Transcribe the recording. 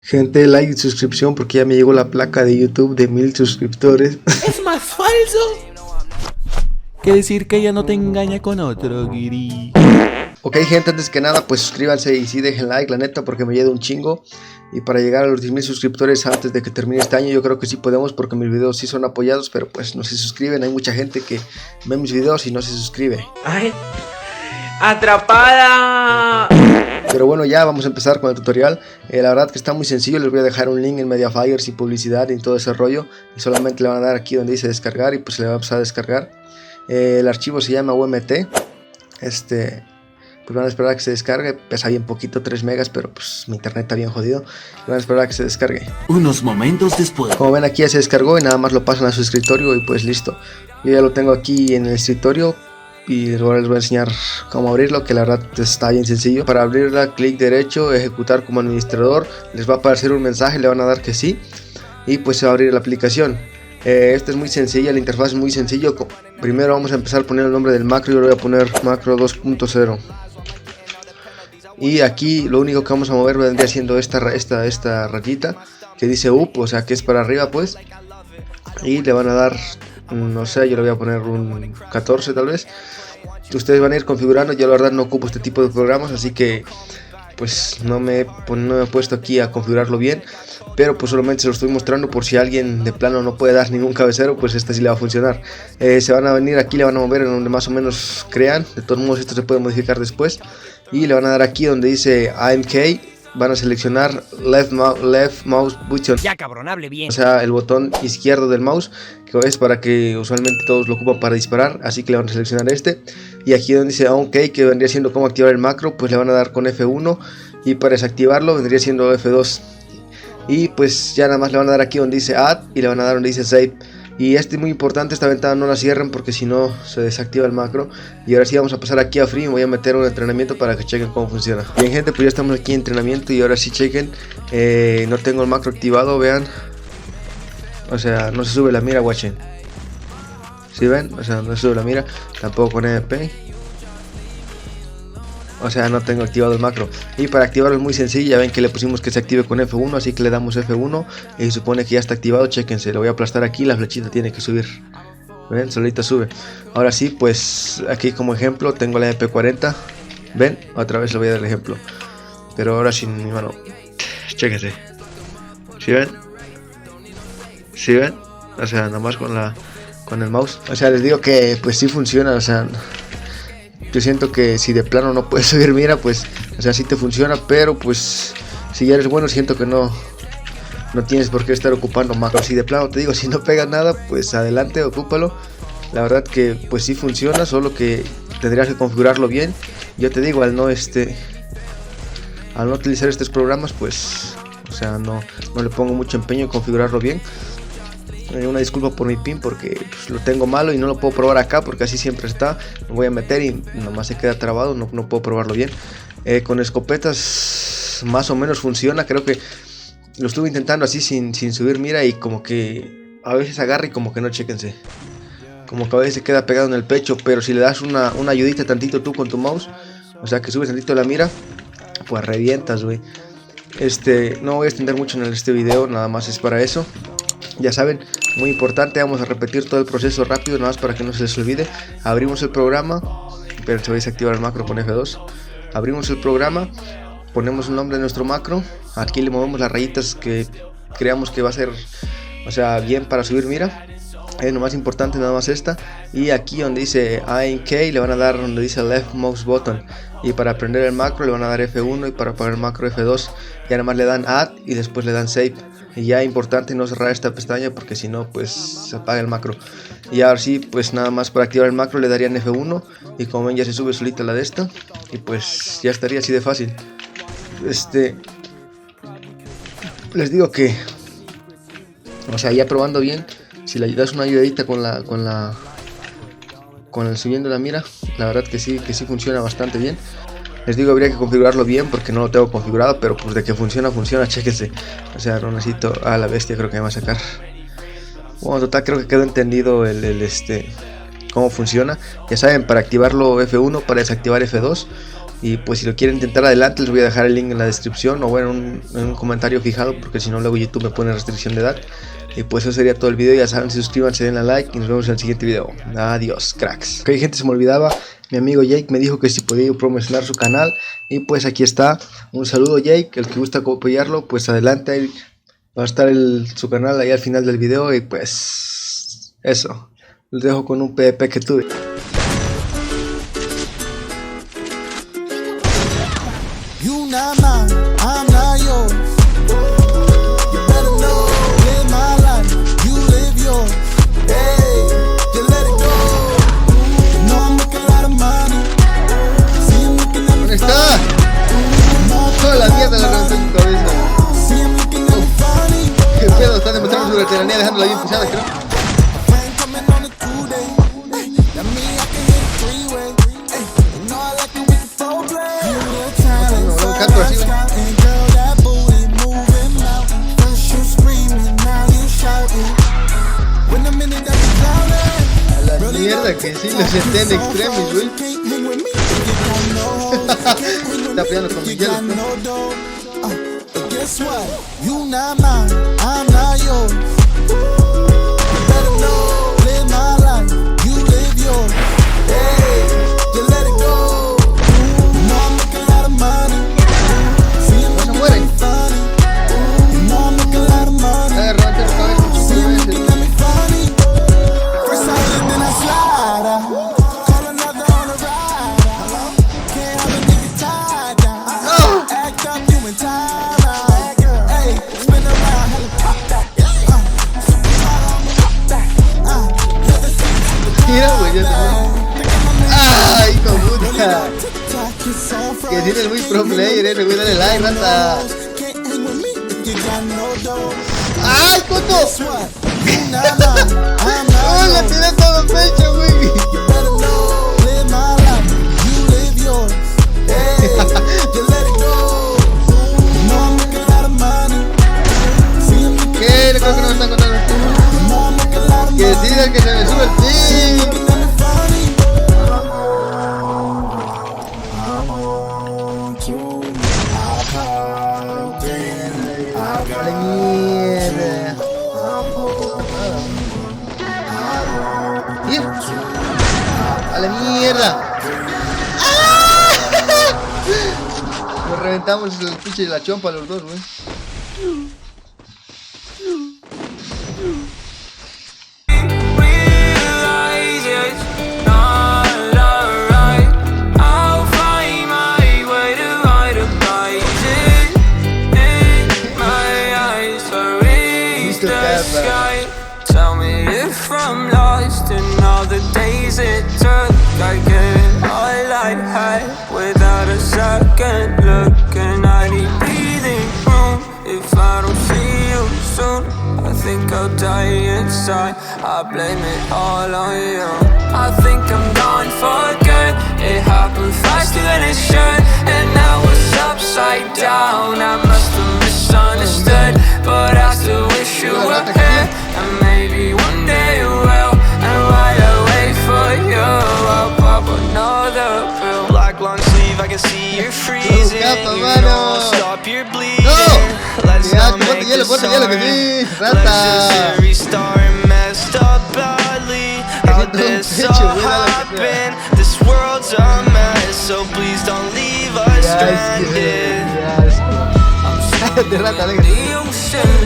Gente, like y suscripción porque ya me llegó la placa de YouTube de 1000 suscriptores. Es más falso que decir que ella no te engaña con otro, guiri. Ok, gente, antes que nada, pues suscríbanse y sí dejen like, la neta, porque me ayuda un chingo. Y para llegar a los 10.000 suscriptores antes de que termine este año, yo creo que sí podemos, porque mis videos sí son apoyados, pero pues no se suscriben. Hay mucha gente que ve mis videos y no se suscribe. ¡Ay! ¡Atrapada! Pero bueno, ya vamos a empezar con el tutorial. La verdad que está muy sencillo. Les voy a dejar un link en Mediafire sin publicidad y todo ese rollo. Y solamente le van a dar aquí donde dice descargar y pues le va a empezar a descargar. El archivo se llama UMT. Pues van a esperar a que se descargue. Pesa bien poquito, 3 megas, pero pues mi internet está bien jodido. Van a esperar a que se descargue. Unos momentos después. Como ven, aquí ya se descargó y nada más lo pasan a su escritorio y pues listo. Yo ya lo tengo aquí en el escritorio. Y ahora les voy a enseñar cómo abrirlo, que la verdad está bien sencillo. Para abrirla, clic derecho, ejecutar como administrador. Les va a aparecer un mensaje, le van a dar que sí. Y pues se va a abrir la aplicación. Esta es muy sencilla, la interfaz es muy sencillo. Primero vamos a empezar a poner el nombre del macro. Yo le voy a poner macro 2.0. Y aquí lo único que vamos a mover vendría siendo esta rayita que dice up, o sea que es para arriba pues. Y le van a dar, no sé, yo le voy a poner un 14 tal vez. Ustedes van a ir configurando. Yo la verdad no ocupo este tipo de programas, así que pues no me he puesto aquí a configurarlo bien. Pero pues solamente se lo estoy mostrando por si alguien de plano no puede dar ningún cabecero, pues esta sí le va a funcionar. Se van a venir aquí, le van a mover en donde más o menos crean. De todos modos esto se puede modificar después. Y le van a dar aquí donde dice AMK. Van a seleccionar left mouse button. Ya cabrón, hable bien. O sea, el botón izquierdo del mouse, que es para que usualmente todos lo ocupan para disparar. Así que le van a seleccionar este. Y aquí donde dice OK, que vendría siendo cómo activar el macro, pues le van a dar con F1. Y para desactivarlo vendría siendo F2. Y pues ya nada más le van a dar aquí donde dice Add y le van a dar donde dice Save. Y es muy importante, esta ventana no la cierren porque si no se desactiva el macro. Y ahora sí vamos a pasar aquí a Free. Me voy a meter un entrenamiento para que chequen cómo funciona. Bien, gente, pues ya estamos aquí en entrenamiento. Y ahora sí chequen. No tengo el macro activado, vean. O sea, no se sube la mira, watchen. ¿Sí ven? O sea, no se sube la mira. Tampoco con MP. O sea, no tengo activado el macro. Y para activarlo es muy sencillo. Ya ven que le pusimos que se active con F1. Así que le damos F1. Y se supone que ya está activado. Chéquense. Lo voy a aplastar aquí. La flechita tiene que subir. ¿Ven? Solita sube. Ahora sí, pues aquí como ejemplo tengo la MP40. ¿Ven? Otra vez le voy a dar el ejemplo. Pero ahora sin mi mano. Chéquense. ¿Sí ven? ¿Sí ven? O sea, nada más con el mouse. O sea, les digo que pues sí funciona. O sea, yo siento que si de plano no puedes subir mira, pues, o sea, sí te funciona, pero pues si ya eres bueno, siento que no tienes por qué estar ocupando macro. Si de plano te digo, si no pega nada, pues adelante, ocúpalo. La verdad que pues sí funciona, solo que tendrías que configurarlo bien. Yo te digo, al no utilizar estos programas, pues, o sea, no le pongo mucho empeño en configurarlo bien. Una disculpa por mi pin porque pues, lo tengo malo y no lo puedo probar acá porque así siempre está. Me voy a meter y nomás se queda trabado, no puedo probarlo bien. Con escopetas más o menos funciona. Creo que lo estuve intentando así sin subir mira y como que a veces agarra y como que no, chéquense. Como que a veces se queda pegado en el pecho, pero si le das una ayudita tantito tú con tu mouse, o sea que subes tantito la mira, pues revientas, güey. No voy a extender mucho en este video, nada más es para eso. Ya saben, muy importante, vamos a repetir todo el proceso rápido, nada más para que no se les olvide. Abrimos el programa, pero se va a desactivar el macro con F2. Abrimos el programa, ponemos el nombre de nuestro macro. Aquí le movemos las rayitas que creamos que va a ser, o sea, bien para subir mira. Es lo más importante, nada más esta. Y aquí donde dice AMK le van a dar donde dice left mouse button. Y para prender el macro le van a dar F1 y para apagar el macro F2. Y nada más le dan Add y después le dan Save. Y ya importante no cerrar esta pestaña porque si no pues se apaga el macro. Y ahora sí, pues nada más para activar el macro le darían F1. Y como ven ya se sube solita la de esta. Y pues ya estaría así de fácil. Les digo que, o sea, ya probando bien, si le das una ayudadita con el subiendo la mira, la verdad que sí funciona bastante bien. Les digo, habría que configurarlo bien porque no lo tengo configurado, pero pues de que funciona, chéquense. O sea, no necesito a la bestia, creo que me va a sacar. Bueno, total, creo que quedó entendido cómo funciona. Ya saben, para activarlo F1, para desactivar F2. Y pues si lo quieren intentar, adelante, les voy a dejar el link en la descripción o bueno, en un comentario fijado, porque si no luego YouTube me pone restricción de edad. Y pues eso sería todo el video. Ya saben, suscríbanse, denle a like y nos vemos en el siguiente video. Adiós, cracks. Ok, gente, se me olvidaba. Mi amigo Jake me dijo que si podía promocionar su canal. Y pues aquí está. Un saludo, Jake. El que gusta apoyarlo, pues adelante. Ahí va a estar su canal ahí al final del video. Y pues eso. Les dejo con un PvP que tuve. You not mine, I'm not yours. You better know, live my life, you live yours. Hey, you let it go. You know I'm making a lot of money. See him looking at me. ¿Dónde está? Toda la mierda la reventó en tu cabeza. See him looking at me funny. ¿Qué pedo? Están demostrando su veteranía dejándola bien pisada, creo. Friend coming on a 2-day. That mean I can hit a 3-way. Hey, you know I like it with the foreplay. You the talent. Canto así, güey. And girl, that booty moving out. First you screaming, now you shouting. When the minute that you clouding. A la mierda que sí lo senté en extremis, güey. Está peleando con Miguel. But guess what? You not mine, I'm not yours. You better know, live my life, you live yours. Hey, you let it go. You know I'm making a lot of money. See him looking at me funny. You know I'm making a lot of money. See him looking at me funny. First I live, then I slide out. Call another on the ride out. Can't have a nigga tied down. Act up, you in time out. Hey, spin around, helicopter. Mira, güey, ya se fue. ¡Ay, hijo de puta! Que tiene el muy pro player, güey, dale like, rata. ¡Ay, coto! ¡Oh, le tiré todo el pecho, güey! ¿Qué? Le creo que no me están contando. Que digan que se me sube el pin. A la mierda. A la mierda. Nos reventamos el pinche de la chompa los dos, güey. Tell me if I'm lost in all the days it took. I get all I had without a second look. And I need breathing room if I don't see you soon. I think I'll die inside, I blame it all on you. I think I'm gone for good. It happened faster than it should. And now it's upside down. I must have misunderstood, but I still wish you were here. And maybe one day you will. And while I wait for you, I'll pop another pill. Black long sleeve, I can see you're freezing. You know, stop your bleeding. Let's not make this sorry. Let's just restart and messed up badly. How this all happened? This world's a mess, so please don't leave us stranded. I'm so the ocean.